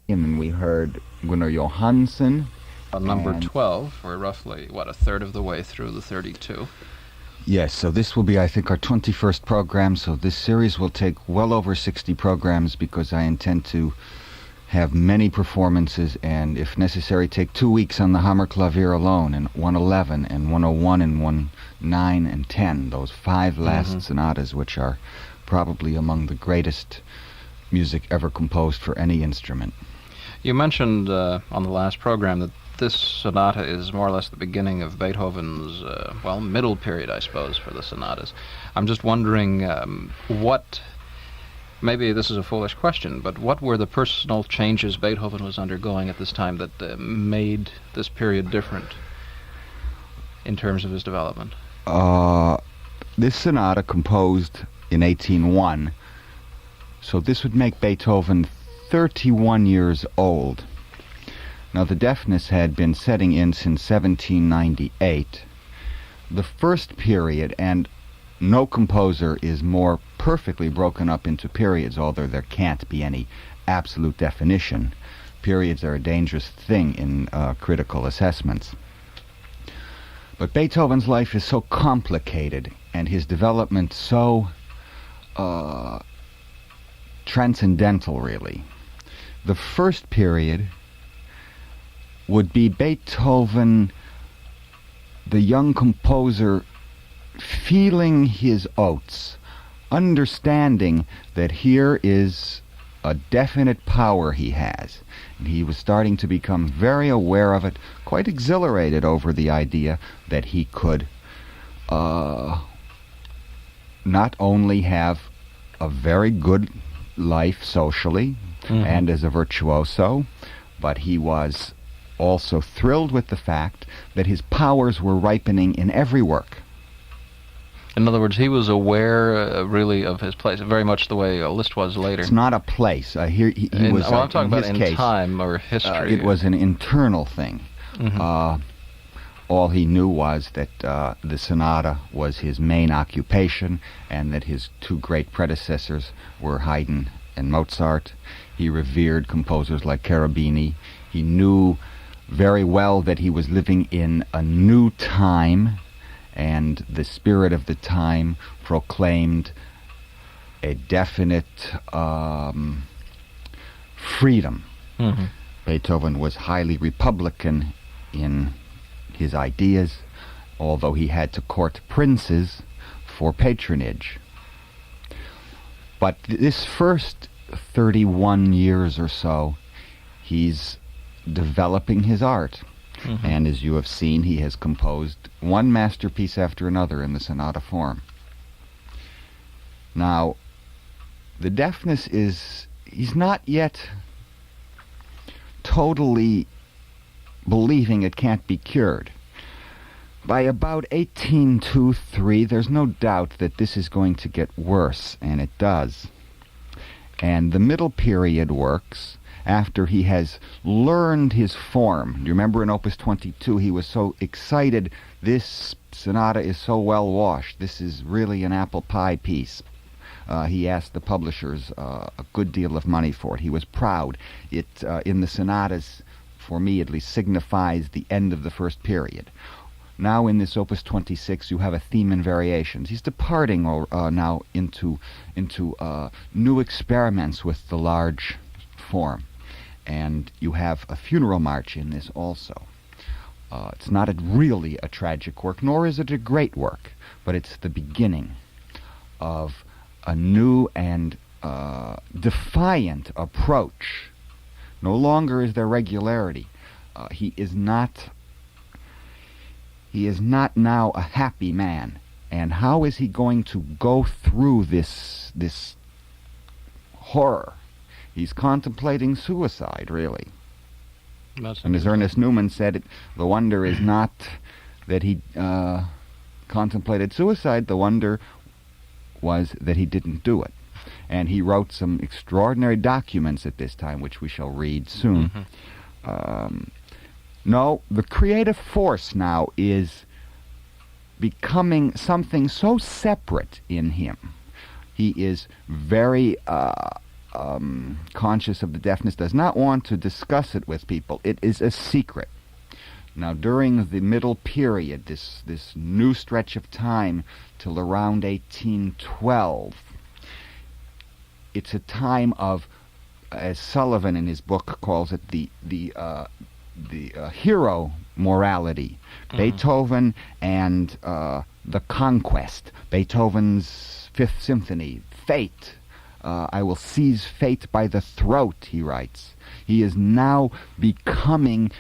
And then we heard Gunnar Johansson. Number 12, we're roughly, a third of the way through the 32. Yes, so this will be, I think, our 21st program, so this series will take well over 60 programs because I intend to have many performances and, if necessary, take 2 weeks on the Hammerklavier alone, and 111 and 101 and 19 and 10, those 5 last sonatas, which are probably among the greatest music ever composed for any instrument. You mentioned on the last program that this sonata is more or less the beginning of Beethoven's, middle period, I suppose, for the sonatas. I'm just wondering what, maybe this is a foolish question, but what were the personal changes Beethoven was undergoing at this time that made this period different in terms of his development? This sonata composed in 1801, so this would make Beethoven 31 years old. Now, the deafness had been setting in since 1798. The first period, and no composer is more perfectly broken up into periods, although there can't be any absolute definition. Periods are a dangerous thing in critical assessments. But Beethoven's life is so complicated, and his development so transcendental, really. The first period would be Beethoven, the young composer, feeling his oats, understanding that here is a definite power he has. And he was starting to become very aware of it, quite exhilarated over the idea that he could not only have a very good life socially and as a virtuoso, but he was also thrilled with the fact that his powers were ripening in every work. In other words, he was aware, really, of his place, very much the way Liszt was later. It's not a place. He was. I'm talking about in case, time or history. It was an internal thing. All he knew was that the sonata was his main occupation, and that his 2 great predecessors were Haydn and Mozart. He revered composers like Cherubini. He knew very well that he was living in a new time, and the spirit of the time proclaimed a definite freedom. Beethoven was highly republican in his ideas, although he had to court princes for patronage. But this first 31 years or so, he's developing his art. And as you have seen, he has composed one masterpiece after another in the sonata form. Now, the deafness is, he's not yet totally believing it can't be cured. By about 1823, there's no doubt that this is going to get worse, and it does. And the middle period works after he has learned his form. You remember in Opus 22, he was so excited. This sonata is so well washed. This is really an apple pie piece. He asked the publishers a good deal of money for it. He was proud. It, in the sonatas, for me at least, signifies the end of the first period. Now in this Opus 26, you have a theme and variations. He's departing now into new experiments with the large form. And you have a funeral march in this also. It's not really a tragic work, nor is it a great work, but it's the beginning of a new and defiant approach. No longer is there regularity. He is not now a happy man. And how is he going to go through this horror? He's contemplating suicide, really. And as Ernest Newman said, the wonder is not that he contemplated suicide. The wonder was that he didn't do it. And he wrote some extraordinary documents at this time, which we shall read soon. No, the creative force now is becoming something so separate in him. He is very conscious of the deafness, does not want to discuss it with people. It is a secret. Now, during the middle period, this new stretch of time till around 1812, it's a time of, as Sullivan in his book calls it, the hero morality. Mm-hmm. Beethoven and the conquest. Beethoven's Fifth Symphony, fate. I will seize fate by the throat, he writes. He is now becoming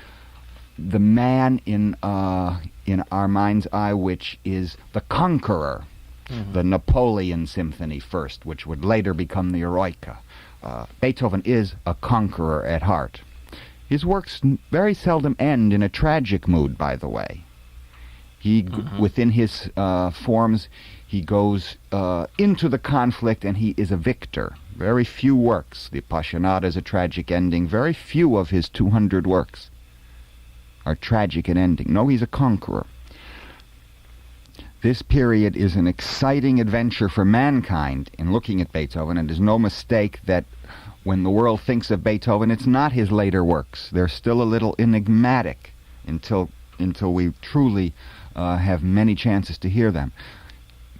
the man in our mind's eye, which is the conqueror. Mm-hmm. The Napoleon Symphony first, which would later become the Eroica. Beethoven is a conqueror at heart. His works very seldom end in a tragic mood, by the way. Within his forms, he goes into the conflict and he is a victor. Very few works. The Appassionata is a tragic ending. Very few of his 200 works are tragic in ending. No, he's a conqueror. This period is an exciting adventure for mankind in looking at Beethoven, and there's no mistake that when the world thinks of Beethoven, it's not his later works. They're still a little enigmatic until we truly have many chances to hear them.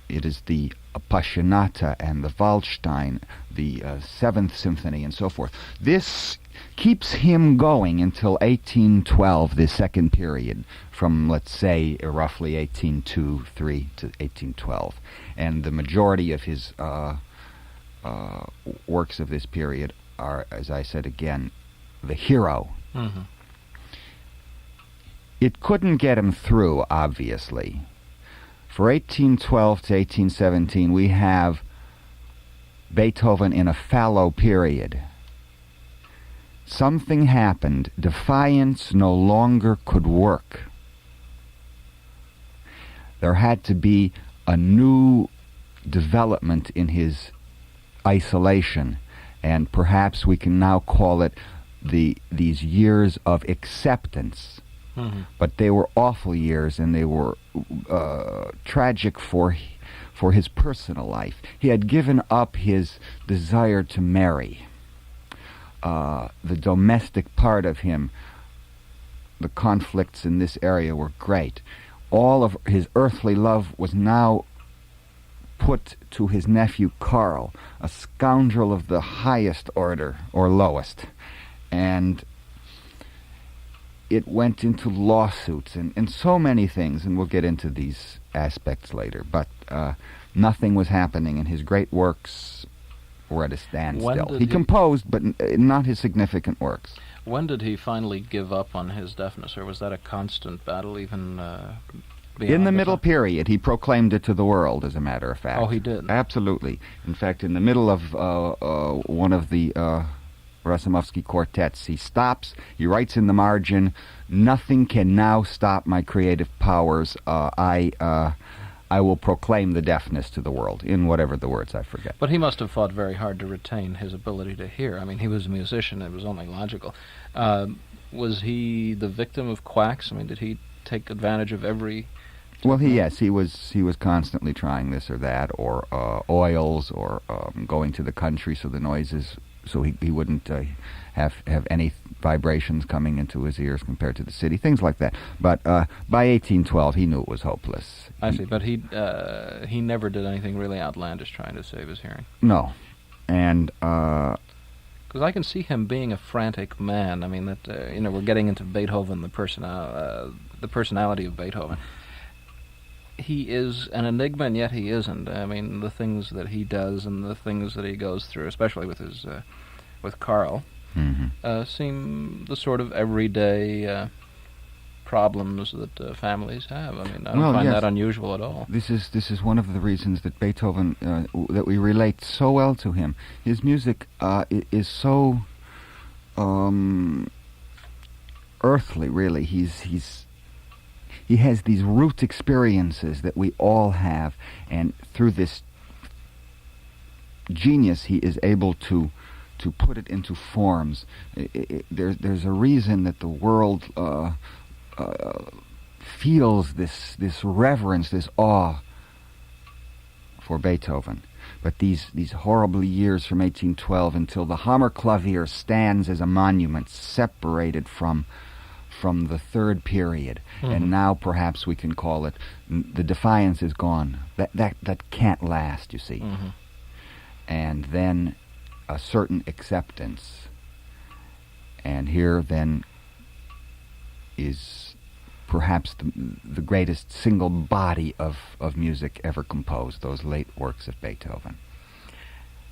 It is the Appassionata and the Waldstein, the Seventh Symphony, and so forth. This keeps him going until 1812, the second period, from, let's say, roughly 1823 to 1812. And the majority of his works of this period are, as I said again, the hero. Mm-hmm. It couldn't get him through, obviously. For 1812 to 1817, we have Beethoven in a fallow period. Something happened. Defiance no longer could work. There had to be a new development in his isolation, and perhaps we can now call it these years of acceptance. Mm-hmm. But they were awful years, and they were tragic for his personal life. He had given up his desire to marry. The domestic part of him, the conflicts in this area were great. All of his earthly love was now put to his nephew Karl, a scoundrel of the highest order, or lowest. And it went into lawsuits and so many things, and we'll get into these aspects later. But nothing was happening, and his great works were at a standstill. He composed, but not his significant works. When did he finally give up on his deafness, or was that a constant battle even in the middle period? He proclaimed it to the world, as a matter of fact. Oh, he did? Absolutely. In fact, in the middle of one of the Rasimovsky quartets, he stops, he writes in the margin, "Nothing can now stop my creative powers. I will proclaim the deafness to the world," in whatever the words, I forget. But he must have fought very hard to retain his ability to hear. I mean, he was a musician, it was only logical. Was he the victim of quacks? I mean, did he take advantage of every... Well, he was constantly trying this or that, or oils, or going to the country so the noises, so he wouldn't have any vibrations coming into his ears compared to the city, things like that. But by 1812, he knew it was hopeless. I see, but he never did anything really outlandish trying to save his hearing. No, and because I can see him being a frantic man. I mean, that we're getting into Beethoven, the personality of Beethoven. He is an enigma, and yet he isn't. I mean, the things that he does and the things that he goes through, especially with his with Karl, mm-hmm. Seem the sort of everyday problems that families have. I mean, I don't find that unusual at all. This is one of the reasons that Beethoven that we relate so well to him. His music is so earthly, really. He has these root experiences that we all have, and through this genius, he is able to put it into forms. There's a reason that the world feels this reverence, this awe for Beethoven. But these horrible years from 1812 until the Hammerklavier stands as a monument separated from the third period, and now perhaps we can call it the defiance is gone. That can't last, you see. And then a certain acceptance, and here then is perhaps the greatest single body of music ever composed, those late works of Beethoven.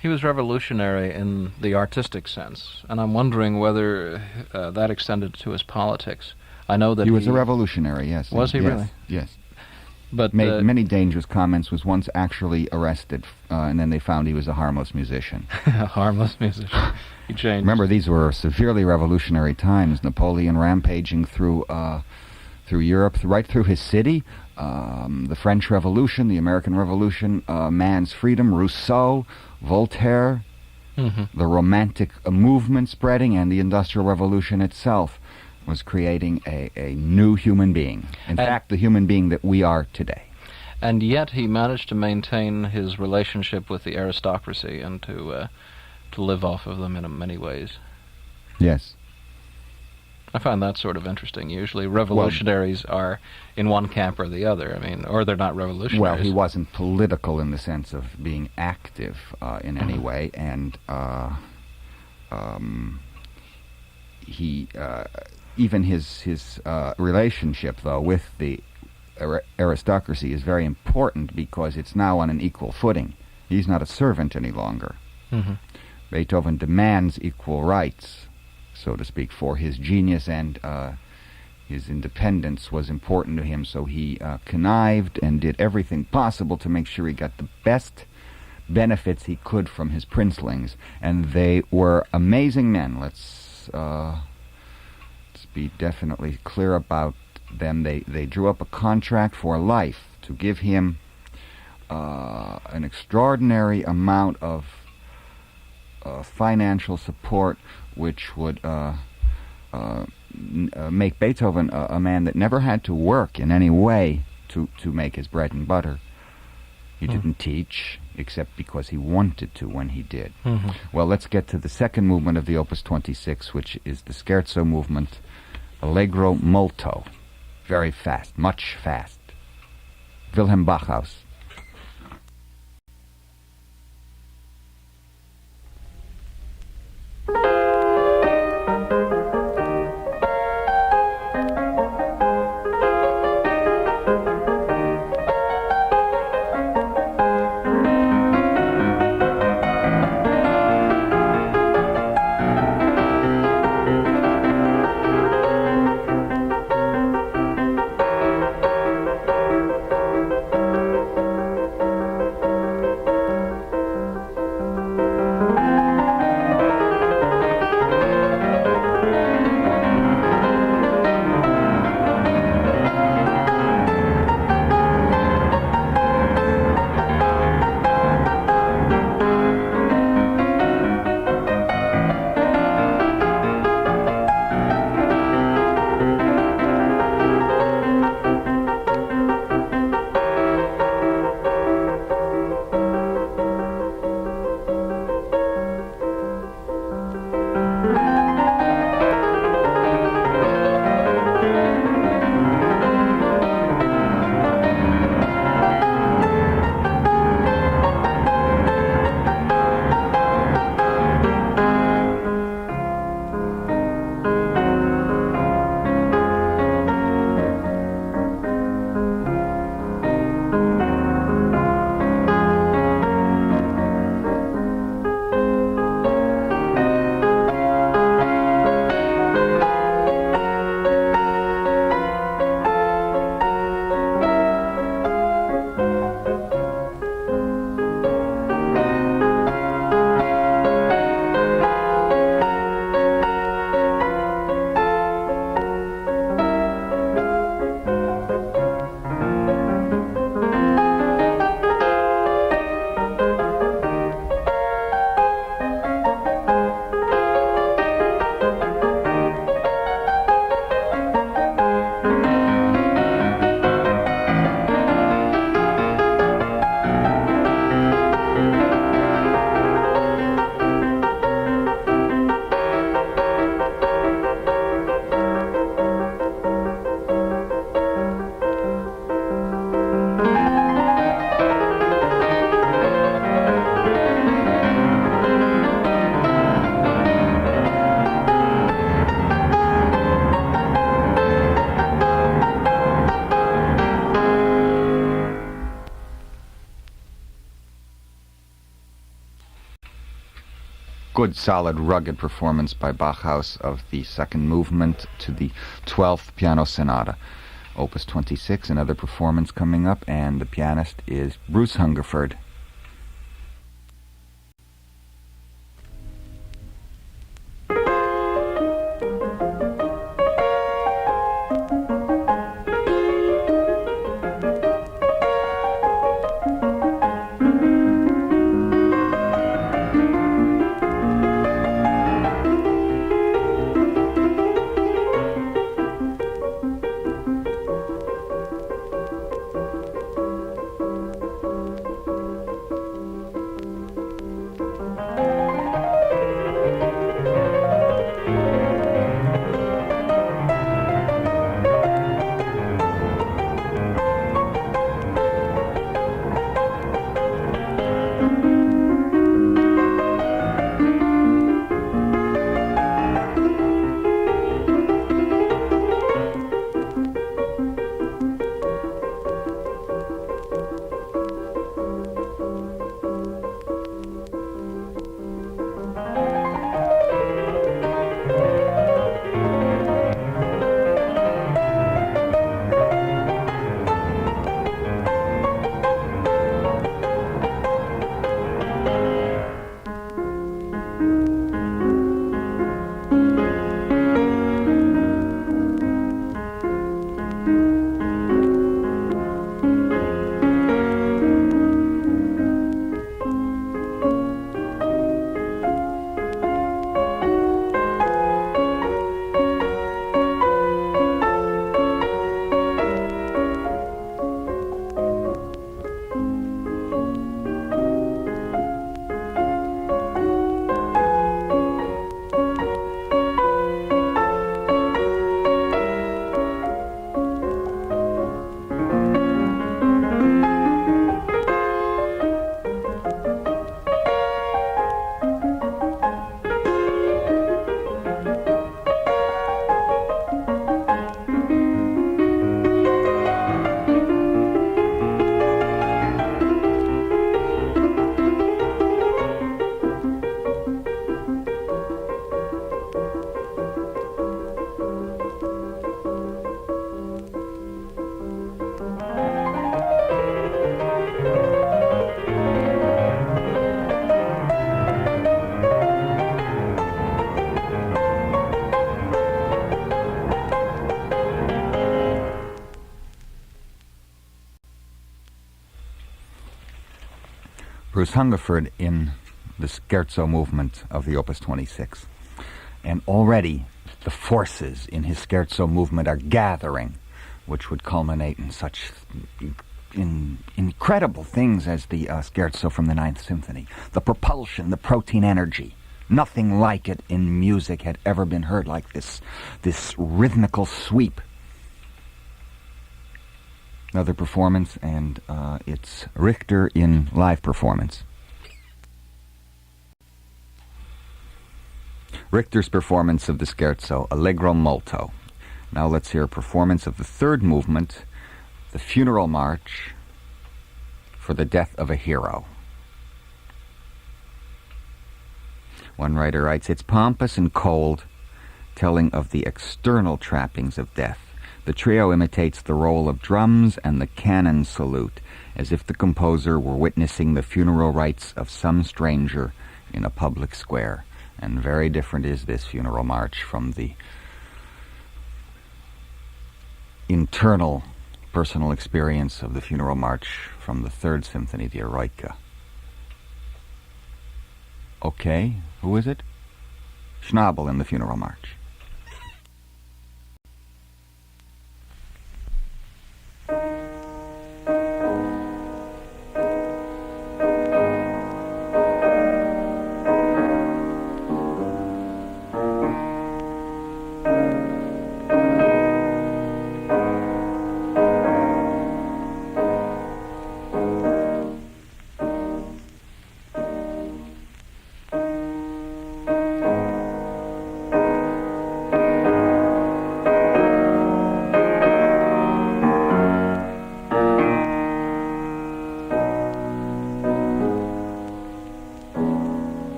He was revolutionary in the artistic sense, and I'm wondering whether that extended to his politics. I know that he was a revolutionary, yes. Was he really? Yes. But made many dangerous comments, was once actually arrested, and then they found he was a harmless musician. A harmless musician. He changed. Remember, these were severely revolutionary times. Napoleon rampaging through Europe, right through his city. The French Revolution, the American Revolution, man's freedom, Rousseau, Voltaire, the Romantic movement spreading, and the Industrial Revolution itself was creating a new human being. In fact, the human being that we are today. And yet he managed to maintain his relationship with the aristocracy and to live off of them in many ways. Yes. I find that sort of interesting. Usually revolutionaries are in one camp or the other. I mean, or they're not revolutionaries. Well, he wasn't political in the sense of being active in any way, and he even his relationship, though, with the aristocracy is very important because it's now on an equal footing. He's not a servant any longer. Beethoven demands equal rights, so to speak, for his genius, and his independence was important to him, so he connived and did everything possible to make sure he got the best benefits he could from his princelings, and they were amazing men. Let's be definitely clear about them. They drew up a contract for life to give him an extraordinary amount of financial support, which would make Beethoven a man that never had to work in any way to make his bread and butter. He didn't teach, except because he wanted to when he did. Well, let's get to the second movement of the Opus 26, which is the Scherzo movement, Allegro molto. Very fast, much fast. Wilhelm Bachaus. good, solid, rugged performance by Bachaus of the second movement to the 12th Piano Sonata. Opus 26, another performance coming up, and the pianist is Bruce Hungerford. Bruce Hungerford in the Scherzo movement of the Opus 26. And already the forces in his Scherzo movement are gathering, which would culminate in such incredible things as the Scherzo from the Ninth Symphony. The propulsion, the protein energy. Nothing like it in music had ever been heard like this rhythmical sweep. Another performance, and it's Richter in live performance. Richter's performance of the Scherzo, Allegro molto. Now let's hear a performance of the third movement, the funeral march for the death of a hero. One writer writes, "It's pompous and cold, telling of the external trappings of death. The trio imitates the roll of drums and the cannon salute, as if the composer were witnessing the funeral rites of some stranger in a public square." And very different is this funeral march from the internal personal experience of the funeral march from the Third Symphony, the Eroica. Okay, who is it? Schnabel in the funeral march.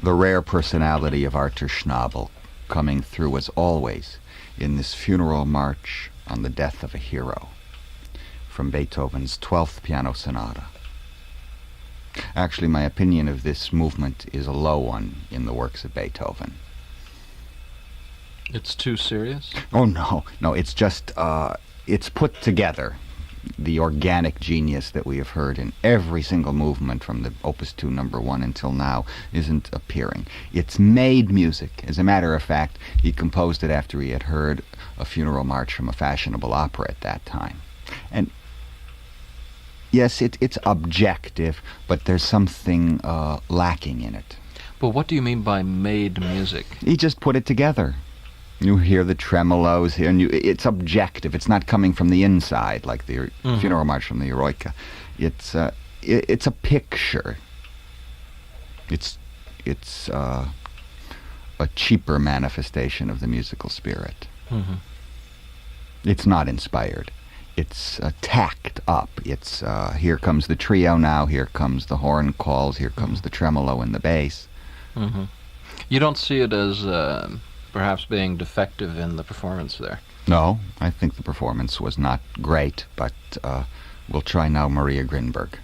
the rare personality of Artur Schnabel coming through as always in this funeral march on the death of a hero from Beethoven's 12th Piano Sonata. Actually, my opinion of this movement is a low one in the works of Beethoven. It's too serious? Oh, no, it's just, it's put together. The organic genius that we have heard in every single movement from the Opus 2 number 1 until now isn't appearing. It's made music. As a matter of fact, he composed it after he had heard a funeral march from a fashionable opera at that time. And yes, it's objective, but there's something lacking in it. But what do you mean by made music? He just put it together. You hear the tremolos here, and it's objective. It's not coming from the inside like the funeral march from the Eroica. It's a picture. It's a cheaper manifestation of the musical spirit. Mm-hmm. It's not inspired. It's tacked up. It's here comes the trio now, here comes the horn calls, here comes the tremolo and the bass. Mm-hmm. You don't see it as perhaps being defective in the performance there? No, I think the performance was not great, but we'll try now Maria Grinberg.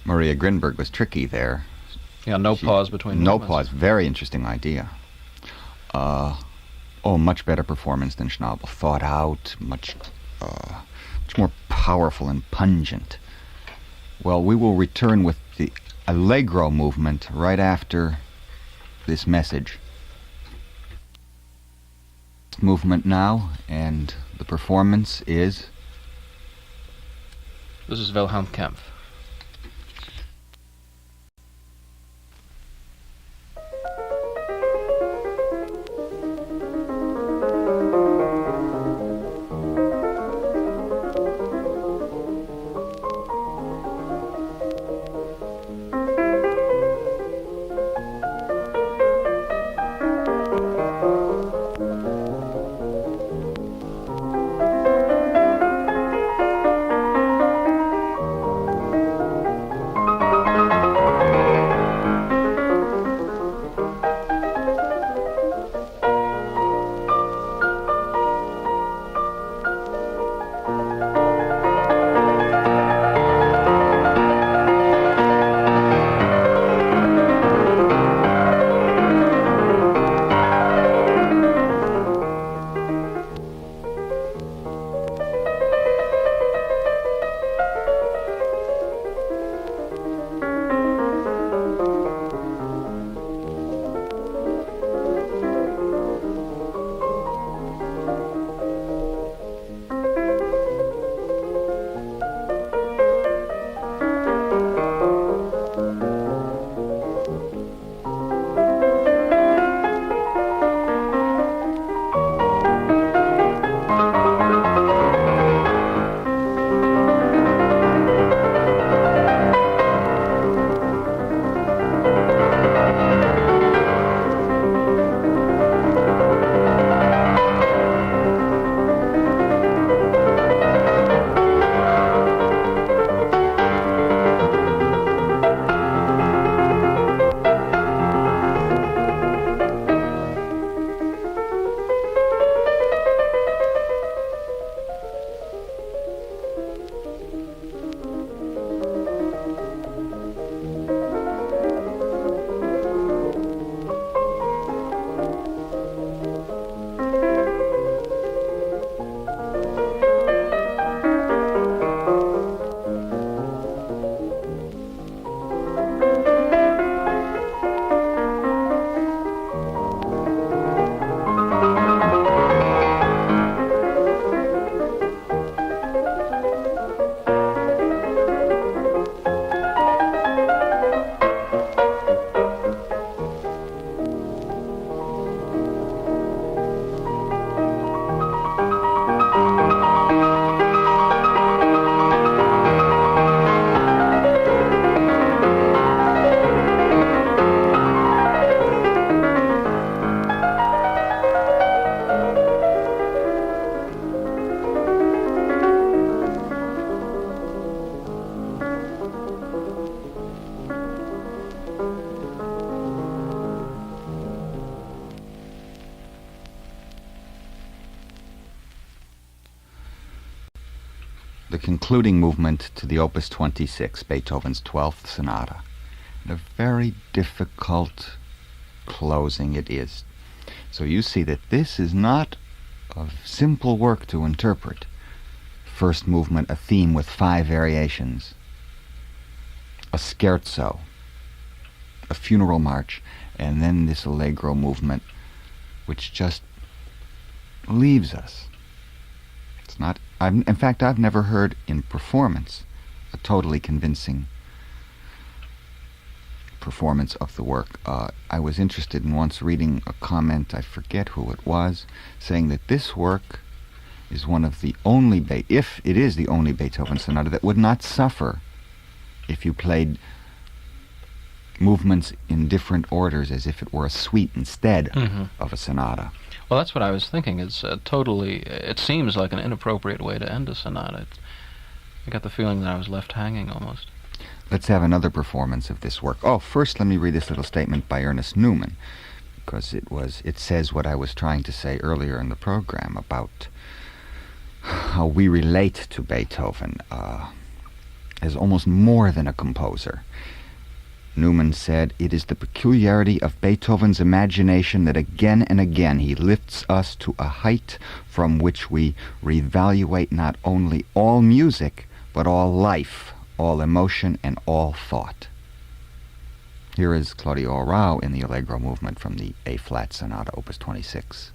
Maria Grinberg was tricky there. Yeah, no pause between No movements. pause. Very interesting idea. Much better performance than Schnabel. Thought out, much more powerful and pungent. Well, we will return with the Allegro movement right after this message. Movement now, and the performance is... This is Wilhelm Kempff. the concluding movement to the Opus 26, Beethoven's 12th Sonata. And a very difficult closing it is. So you see that this is not a simple work to interpret. First movement, a theme with 5 variations, a scherzo, a funeral march, and then this Allegro movement, which just leaves us. It's not. In fact, I've never heard in performance a totally convincing performance of the work. I was interested in once reading a comment, I forget who it was, saying that this work is one of the only, if it is the only Beethoven sonata that would not suffer if you played movements in different orders as if it were a suite instead of a sonata. Well, that's what I was thinking. It's it seems like an inappropriate way to end a sonata. I got the feeling that I was left hanging almost. Let's have another performance of this work. Oh, first let me read this little statement by Ernest Newman, because it says what I was trying to say earlier in the program about how we relate to Beethoven. as almost more than a composer. Newman said, "It is the peculiarity of Beethoven's imagination that again and again he lifts us to a height from which we reevaluate not only all music, but all life, all emotion, and all thought." Here is Claudio Arrau in the Allegro movement from the A-flat Sonata, Opus 26.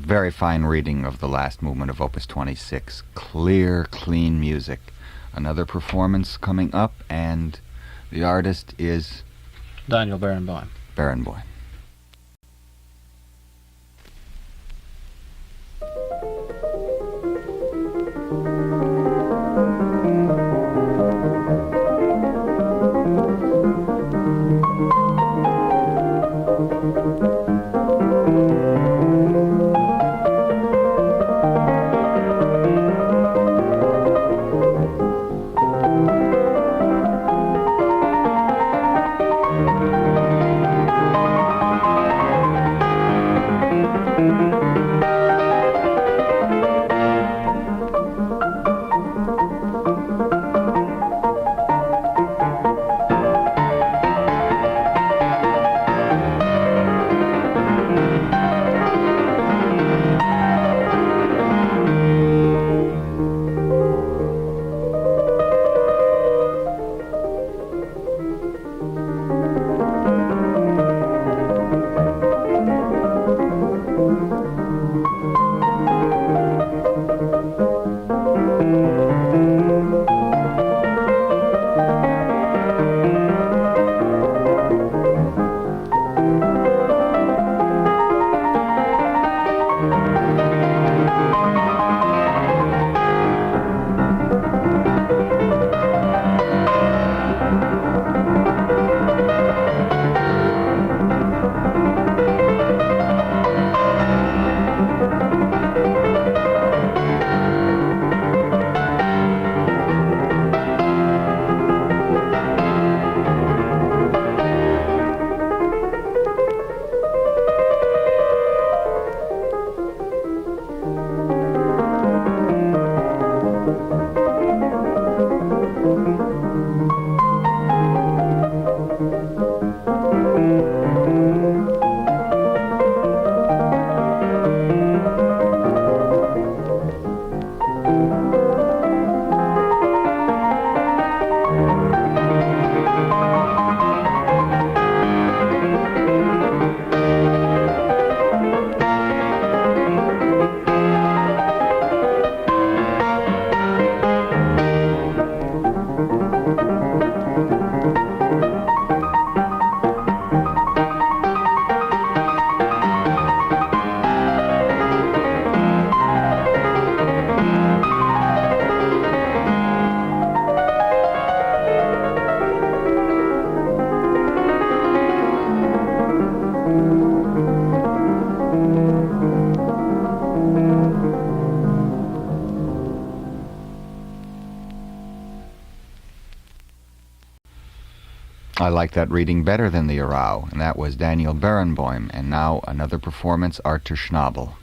Very fine reading of the last movement of Opus 26. Clear, clean music. Another performance coming up, and the artist is Daniel Barenboim. Barenboim. I like that reading better than the Arrau, and that was Daniel Barenboim. And now another performance, Artur Schnabel.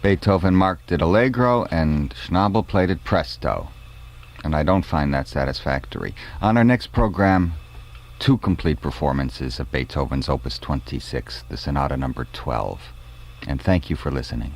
Beethoven marked it Allegro, and Schnabel played it Presto. And I don't find that satisfactory. On our next program, 2 complete performances of Beethoven's Opus 26, the Sonata number 12. And thank you for listening.